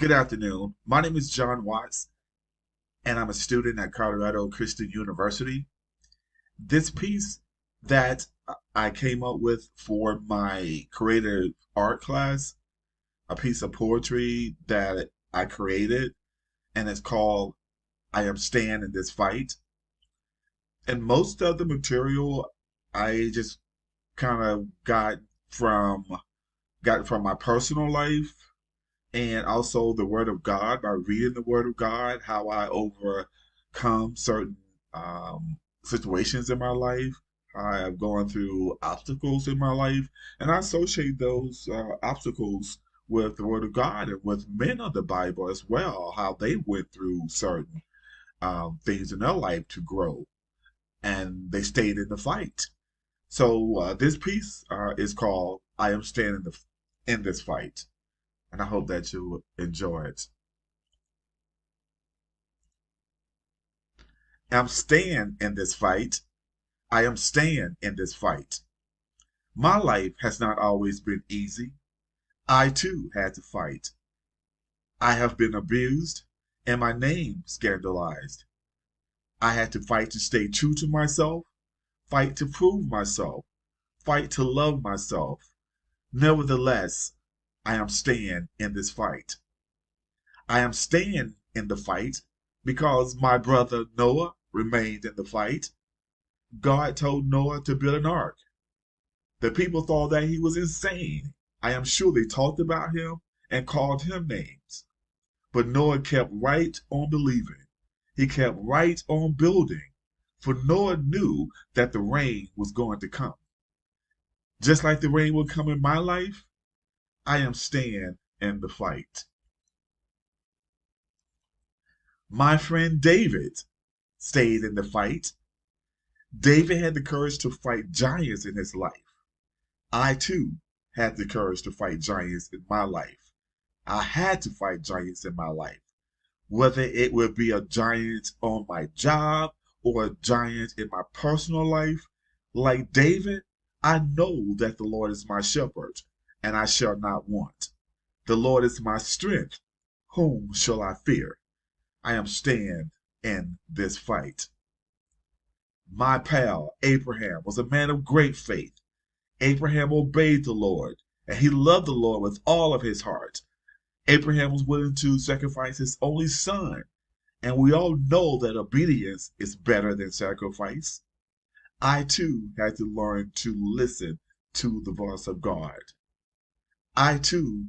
Good afternoon. My name is John Watts, and I'm a student at Colorado Christian University. This piece that I came up with for my creative art class, a piece of poetry that I created, and it's called I Am Staying in This Fight. And most of the material I just kind of got from my personal life and also the Word of God by reading the Word of God, how I overcome certain situations in my life. I have gone through obstacles in my life, and I associate those obstacles with the Word of God and with men of the Bible as well, how they went through certain things in their life to grow, and they stayed in the fight. So this piece is called "I Am Standing in This Fight," and I hope that you enjoy it. I'm staying in this fight. I am staying in this fight. My life has not always been easy. I too had to fight. I have been abused and my name scandalized. I had to fight to stay true to myself, fight to prove myself, fight to love myself. Nevertheless, I am staying in this fight. I am staying in the fight because my brother Noah remained in the fight. God told Noah to build an ark. The people thought that he was insane. I am sure they talked about him and called him names. But Noah kept right on believing. He kept right on building. For Noah knew that the rain was going to come. Just like the rain will come in my life, I am staying in the fight. My friend David stayed in the fight. David had the courage to fight giants in his life. I too had the courage to fight giants in my life. I had to fight giants in my life, whether it would be a giant on my job or a giant in my personal life. Like David, I know that the Lord is my shepherd, and I shall not want. The Lord is my strength. Whom shall I fear? I am staying in this fight. My pal, Abraham, was a man of great faith. Abraham obeyed the Lord, and he loved the Lord with all of his heart. Abraham was willing to sacrifice his only son, and we all know that obedience is better than sacrifice. I too had to learn to listen to the voice of God. I too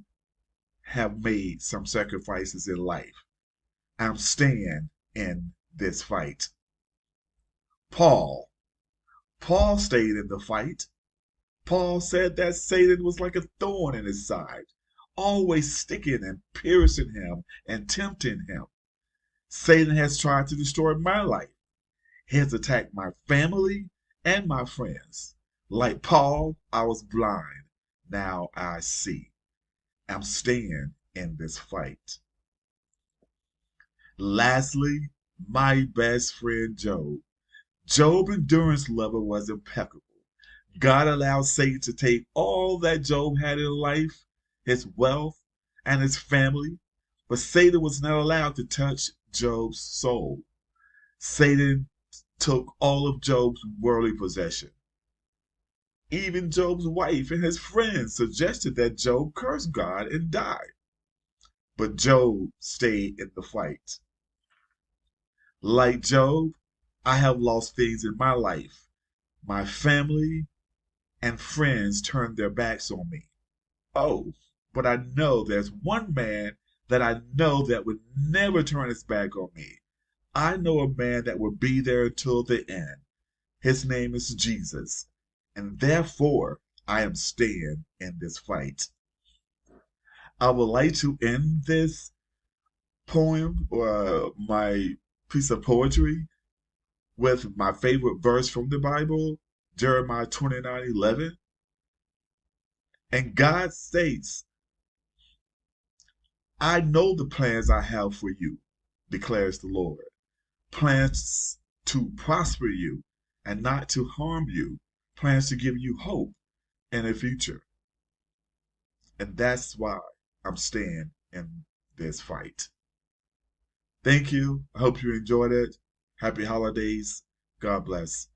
have made some sacrifices in life. I'm staying in this fight. Paul. Paul stayed in the fight. Paul said that Satan was like a thorn in his side, always sticking and piercing him and tempting him. Satan has tried to destroy my life. He has attacked my family and my friends. Like Paul, I was blind. Now I see. I'm staying in this fight. Lastly, my best friend Job. Job's endurance level was impeccable. God allowed Satan to take all that Job had in life, his wealth, and his family, but Satan was not allowed to touch Job's soul. Satan took all of Job's worldly possession. Even Job's wife and his friends suggested that Job curse God and die. But Job stayed in the fight. Like Job, I have lost things in my life. My family and friends turned their backs on me. Oh, but I know there's one man that I know that would never turn his back on me. I know a man that will be there until the end. His name is Jesus, and therefore I am staying in this fight. I would like to end this poem or my piece of poetry with my favorite verse from the Bible, Jeremiah 29:11. And God states, I know the plans I have for you, declares the Lord. Plans to prosper you and not to harm you, plans to give you hope and a future. And that's why I'm staying in this fight. Thank you. I hope you enjoyed it. Happy holidays. God bless.